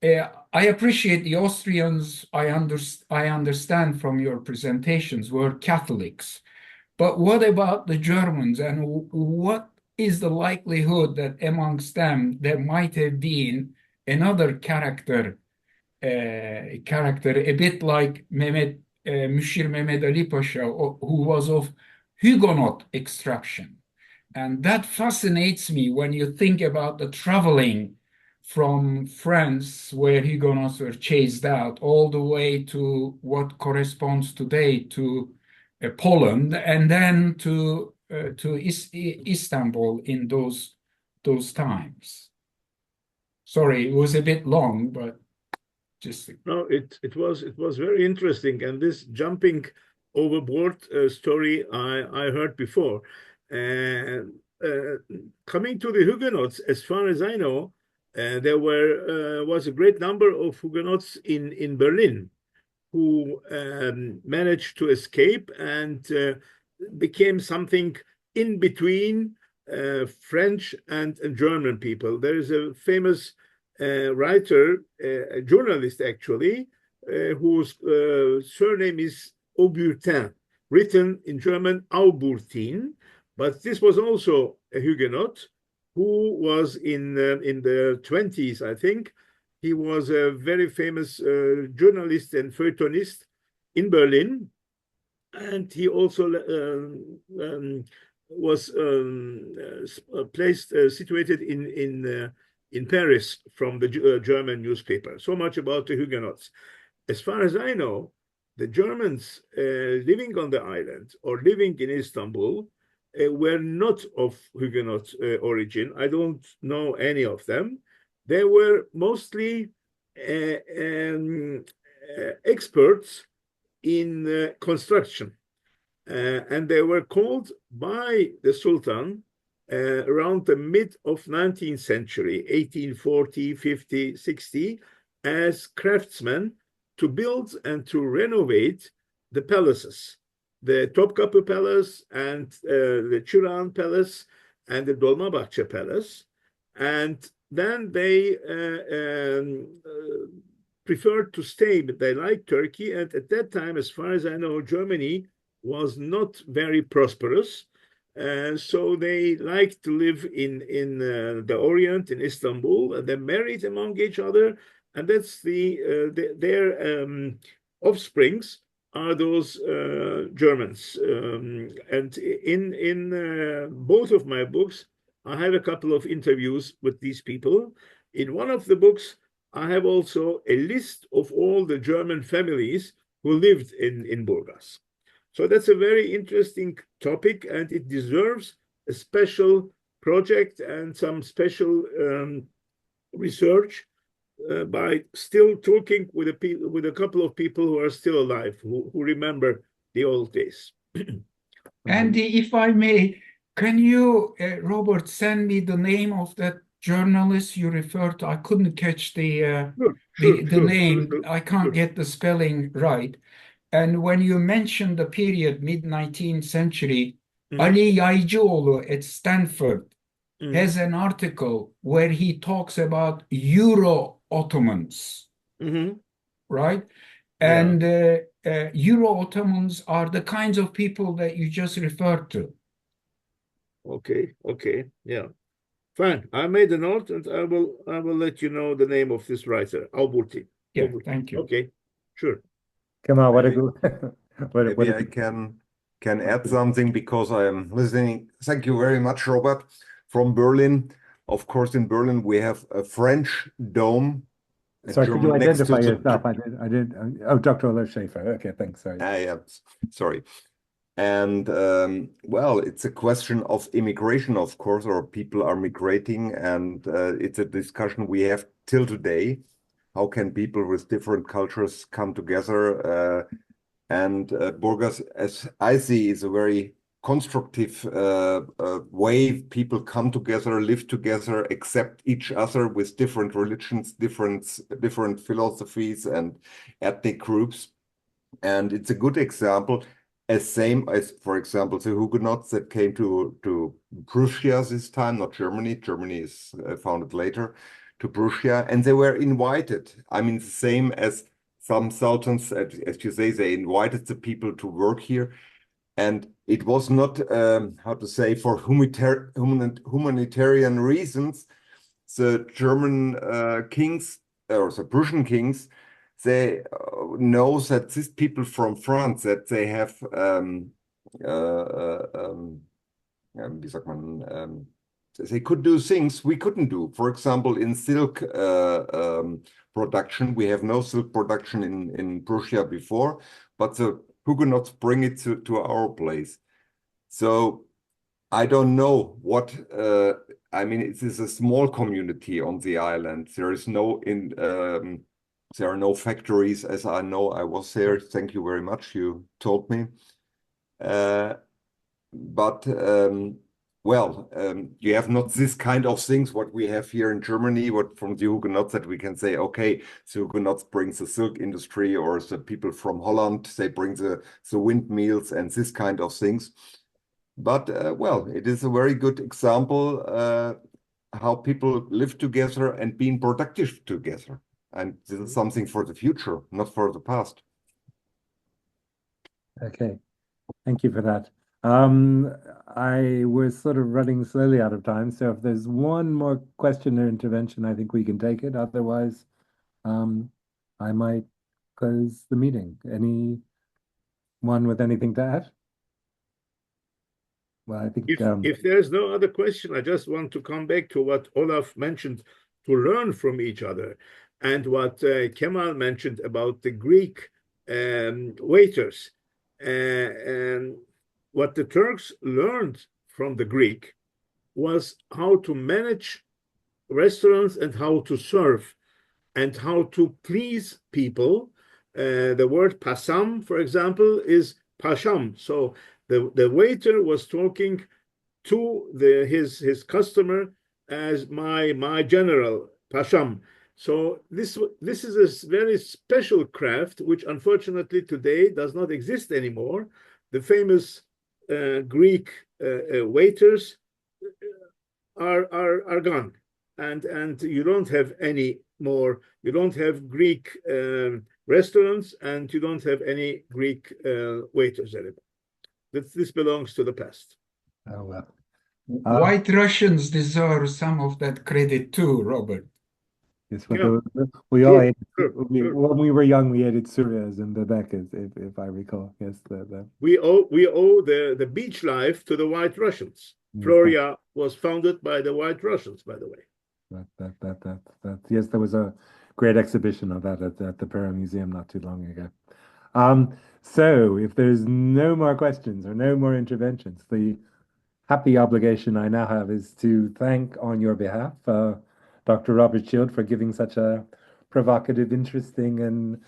I appreciate the Austrians. I understand from your presentations were Catholics, but what about the Germans, and what is the likelihood that amongst them there might have been another character, a bit like Müşir Mehmed Ali Pasha, who was of Huguenot extraction? And that fascinates me when you think about the traveling from France, where Huguenots were chased out, all the way to what corresponds today to Poland, and then to Istanbul in those times. Sorry, it was a bit long, but just no, it was very interesting, and this jumping overboard story I heard before. Coming to the Huguenots, as far as I know, there was a great number of Huguenots in Berlin who managed to escape and became something in between French and German people. There is a famous writer, a journalist actually, whose surname is Auburtin, written in German Auburtin, but this was also a Huguenot who was in the 20s, I think. He was a very famous journalist and feuilletonist in Berlin, and he also was situated in Paris from the German newspaper. So much about the Huguenots. As far as I know, the Germans living on the island or living in Istanbul were not of Huguenot origin. I don't know any of them. They were mostly experts in construction. And they were called by the Sultan around the mid of 19th century, 1840, 50, 60, as craftsmen to build and to renovate the palaces, the Topkapı Palace and the Çırağan Palace and the Dolmabahçe Palace. And then they preferred to stay, but they liked Turkey. And at that time, as far as I know, Germany was not very prosperous. So they liked to live in the Orient, in Istanbul, and they married among each other. And that's their offsprings are those Germans. And in both of my books, I have a couple of interviews with these people. In one of the books, I have also a list of all the German families who lived in Burgas. So that's a very interesting topic, and it deserves a special project and some special research by still talking with a couple of people who are still alive, who remember the old days. Andy, if I may, can you, Robert, send me the name of that journalist you referred to? I couldn't catch the name. Sure. I can't get the spelling right. And when you mentioned the period mid-19th century, Ali Yaycıoğlu at Stanford has an article where he talks about Euro Ottomans, right? And Euro-Ottomans are the kinds of people that you just referred to. Okay, yeah. Fine. I made a note, and I will let you know the name of this writer, Alberti. Yeah, thank you. Okay, sure. Come on, what a Maybe- good. Maybe I can add something because I am listening. Thank you very much, Robert, from Berlin. Of course, in Berlin we have a French dome. Sorry, could you next to identify the- yourself? I did. Oh, Dr. Olaf Schaefer. Okay, thanks. Sorry. Yeah, sorry. And well, it's a question of immigration, of course, or people are migrating, and it's a discussion we have till today. How can people with different cultures come together? And Burgas, as I see, is a very constructive way people come together, live together, accept each other with different religions, different philosophies and ethnic groups. And it's a good example, same as, for example, the Huguenots that came to Prussia this time, not Germany. Germany is founded later, to Prussia, and they were invited. I mean, the same as some sultans, as you say, they invited the people to work here. And it was not, how to say, for humanitarian reasons. The German kings, or the Prussian kings, they know that these people from France, that they have, wie sagt man, they could do things we couldn't do. For example, in silk production, we have no silk production in Prussia before, but the Huguenots bring it to our place. So I don't know what, I mean, it is a small community on the island. There is no, there are no factories, as I know. I was there. Thank you very much. You told me. Well, you have not this kind of things what we have here in Germany, what from the Huguenots, that we can say, okay, the Huguenots brings the silk industry, or the people from Holland, they bring the windmills and this kind of things. But well, it is a very good example how people live together and being productive together. And this is something for the future, not for the past. Okay, thank you for that. I was sort of running slowly out of time, so if there's one more question or intervention, I think we can take it. Otherwise, I might close the meeting. Anyone with anything to add? Well, I think if there's no other question, I just want to come back to what Olaf mentioned, to learn from each other, and what Kemal mentioned about the Greek waiters. And what the Turks learned from the Greek was how to manage restaurants and how to serve and how to please people. The word pasam, for example, is pasham. So the waiter was talking to his customer as my general, pasham. So this is a very special craft, which unfortunately today does not exist anymore. The famous Greek waiters are gone, and you don't have any more. You don't have Greek restaurants, and you don't have any Greek waiters anymore. This belongs to the past. Oh well. White Russians deserve some of that credit too, Robert. Yes, Yeah. we all Sure, ate, sure. when we were young, we ate Surias and Bebekes, if I recall. Yes, We owe the beach life to the White Russians. Floria was founded by the White Russians, by the way. Yes, there was a great exhibition of that at the Para Museum not too long ago. So if there's no more questions or no more interventions, the happy obligation I now have is to thank on your behalf Dr. Robert Schild for giving such a provocative, interesting, and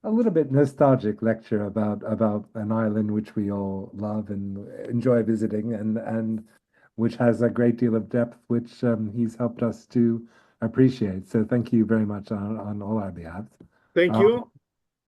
a little bit nostalgic lecture about an island which we all love and enjoy visiting, and which has a great deal of depth, which he's helped us to appreciate. So thank you very much on all our behalf. Thank you.